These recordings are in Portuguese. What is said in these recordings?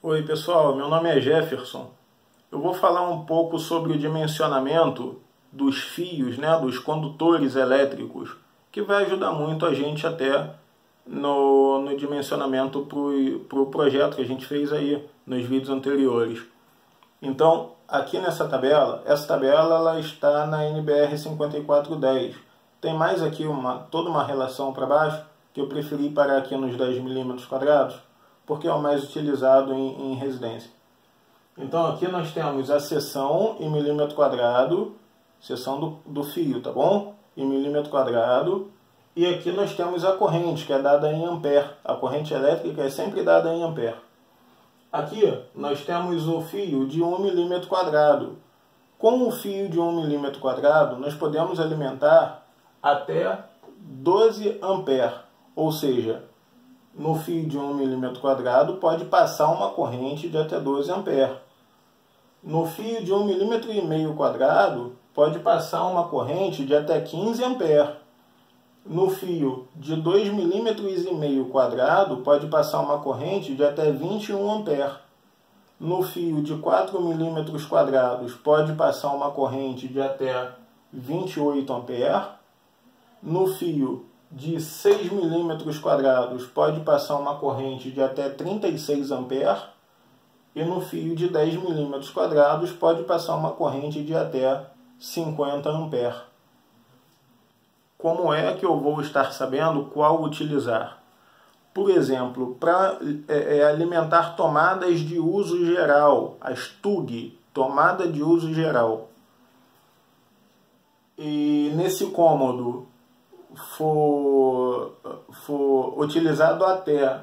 Oi pessoal, meu nome é Jefferson. Eu vou falar um pouco sobre o dimensionamento dos fios, dos condutores elétricos, que vai ajudar muito a gente até no dimensionamento para o projeto que a gente fez aí nos vídeos anteriores. Então, aqui nessa tabela, essa tabela ela está na NBR 5410. Tem mais aqui toda uma relação para baixo, que eu preferi parar aqui nos 10 mm², porque é o mais utilizado em residência. Então aqui nós temos a seção em milímetro², seção do fio, tá bom? Em milímetro². E aqui nós temos a corrente, que é dada em ampere. A corrente elétrica é sempre dada em ampere. Aqui nós temos o fio de 1 milímetro². Com o fio de 1 milímetro², nós podemos alimentar até 12 amperes. Ou seja, no fio de 1 milímetro² pode passar uma corrente de até 12 amperes. No fio de 1,5 mm² pode passar uma corrente de até 15 amperes. No fio de 2,5 mm² pode passar uma corrente de até 21 amperes. No fio de 4 mm² pode passar uma corrente de até 28 amperes. No fio de 6 mm² pode passar uma corrente de até 36 amperes. E no fio de 10 mm² pode passar uma corrente de até 50 amperes. Como é que eu vou estar sabendo qual utilizar? Por exemplo, para alimentar tomadas de uso geral, as TUG, tomada de uso geral. E nesse cômodo for utilizado até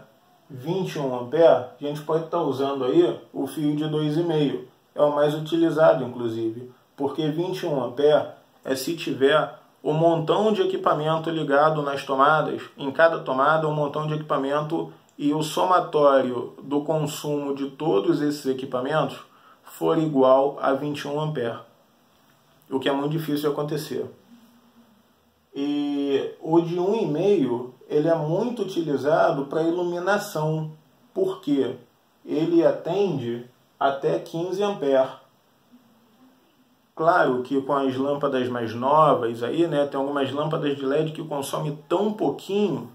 21 amperes, a gente pode estar usando aí o fio de 2,5. É o mais utilizado, inclusive, porque 21 amperes é se tiver um montão de equipamento ligado nas tomadas, em cada tomada um montão de equipamento, e o somatório do consumo de todos esses equipamentos for igual a 21 amperes, o que é muito difícil de acontecer. E o de 1,5 ele é muito utilizado para iluminação, porque ele atende até 15 amperes. Claro que com as lâmpadas mais novas, aí, tem algumas lâmpadas de LED que consomem tão pouquinho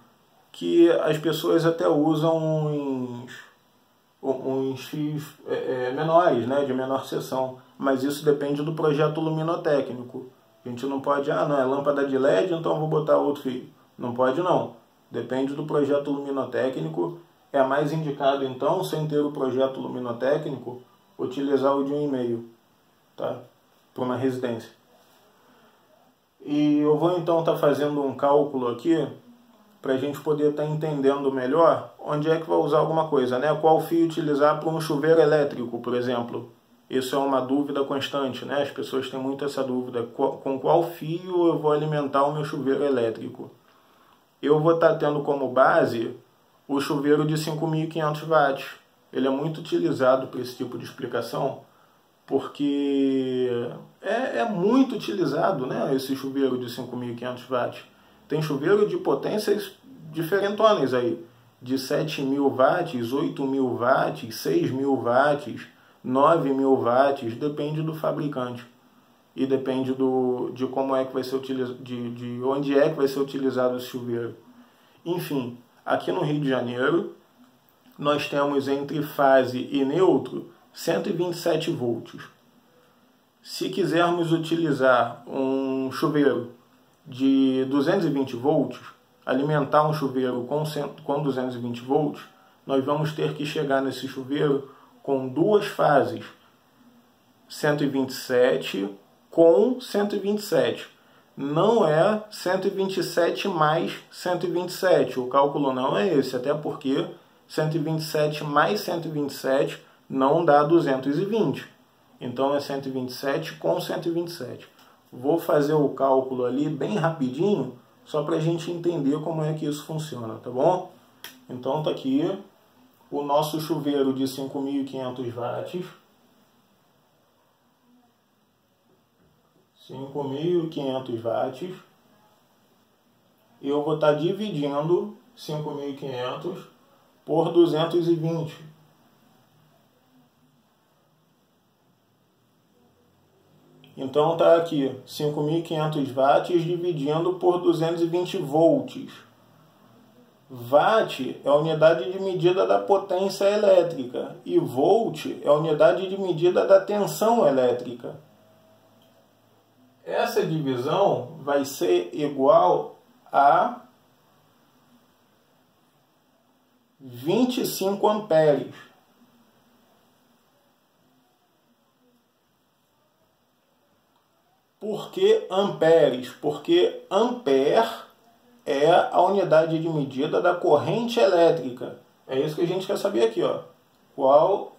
que as pessoas até usam uns fios menores, de menor seção. Mas isso depende do projeto luminotécnico. A gente não pode, não é lâmpada de LED, então vou botar outro fio. Não pode não. Depende do projeto luminotécnico. É mais indicado então, sem ter o projeto luminotécnico, utilizar o de 1,5, tá? Para uma residência. E eu vou então estar fazendo um cálculo aqui para a gente poder estar entendendo melhor onde é que vai usar alguma coisa, Qual fio utilizar para um chuveiro elétrico, por exemplo. Isso é uma dúvida constante, As pessoas têm muito essa dúvida. Com qual fio eu vou alimentar o meu chuveiro elétrico? Eu vou estar tendo como base o chuveiro de 5.500 watts. Ele é muito utilizado para esse tipo de explicação, porque é muito utilizado, esse chuveiro de 5.500 watts. Tem chuveiro de potências diferentonas aí, de 7.000 watts, 8.000 watts, 6.000 watts, 9.000 watts, depende do fabricante. E depende de como é que vai ser utilizado, de onde é que vai ser utilizado esse chuveiro. Enfim, aqui no Rio de Janeiro, nós temos entre fase e neutro 127 volts. Se quisermos utilizar um chuveiro de 220 volts, alimentar um chuveiro com 220 volts, nós vamos ter que chegar nesse chuveiro com duas fases, 127 com 127. Não é 127 mais 127, o cálculo não é esse, até porque 127 mais 127 não dá 220. Então é 127 com 127. Vou fazer o cálculo ali bem rapidinho, só para a gente entender como é que isso funciona, tá bom? Então tá aqui o nosso chuveiro de 5.500 watts. 5.500 watts. E eu vou estar dividindo 5.500 por 220. Então está aqui 5.500 watts dividindo por 220 volts. Watt é a unidade de medida da potência elétrica e volt é a unidade de medida da tensão elétrica. Essa divisão vai ser igual a 25 amperes. Por que amperes? Porque ampere é a unidade de medida da corrente elétrica. É isso que a gente quer saber aqui, ó. Qual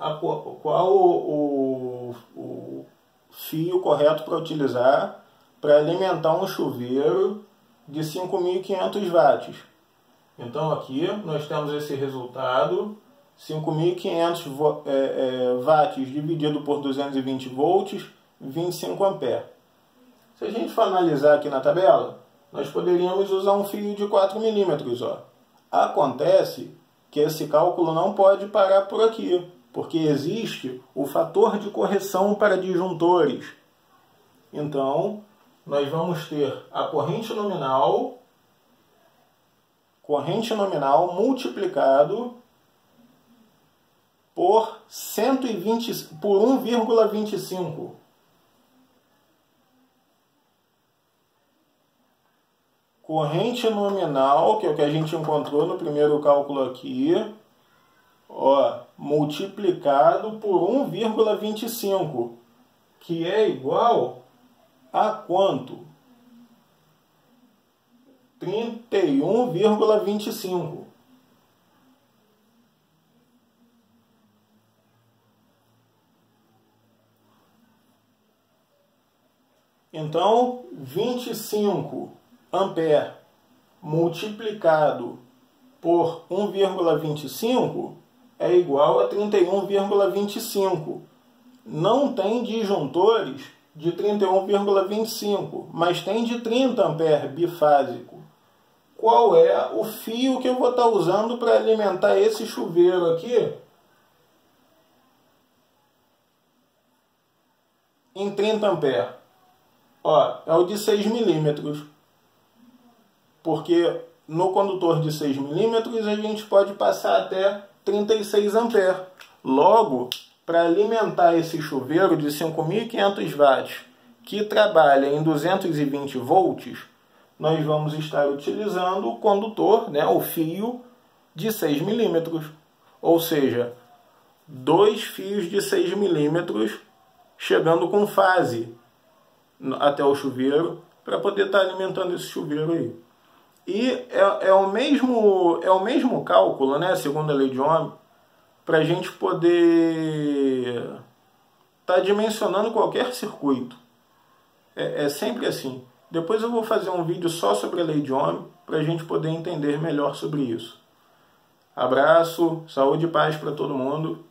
o fio correto para utilizar para alimentar um chuveiro de 5.500 watts. Então aqui nós temos esse resultado, 5.500 watts dividido por 220 volts, 25 amperes. Se a gente for analisar aqui na tabela, nós poderíamos usar um fio de 4 milímetros. Acontece que esse cálculo não pode parar por aqui, porque existe o fator de correção para disjuntores. Então, nós vamos ter a corrente nominal multiplicado por 1,25. Corrente nominal, que é o que a gente encontrou no primeiro cálculo aqui, multiplicado por 1,25, que é igual a quanto? 31,25. Então, 25 ampere multiplicado por 1,25 é igual a 31,25. Não tem disjuntores de 31,25, mas tem de 30 ampere bifásico. Qual é o fio que eu vou estar usando para alimentar esse chuveiro aqui em 30 ampere? É o de 6 milímetros. Porque no condutor de 6 milímetros a gente pode passar até 36 amperes. Logo, para alimentar esse chuveiro de 5.500 watts que trabalha em 220 volts, nós vamos estar utilizando o condutor, o fio de 6 milímetros. Ou seja, 2 fios de 6 milímetros chegando com fase até o chuveiro para poder estar alimentando esse chuveiro aí. E é o mesmo cálculo, segundo a lei de Ohm, para a gente poder estar dimensionando qualquer circuito. É sempre assim. Depois eu vou fazer um vídeo só sobre a lei de Ohm, para a gente poder entender melhor sobre isso. Abraço, saúde e paz para todo mundo.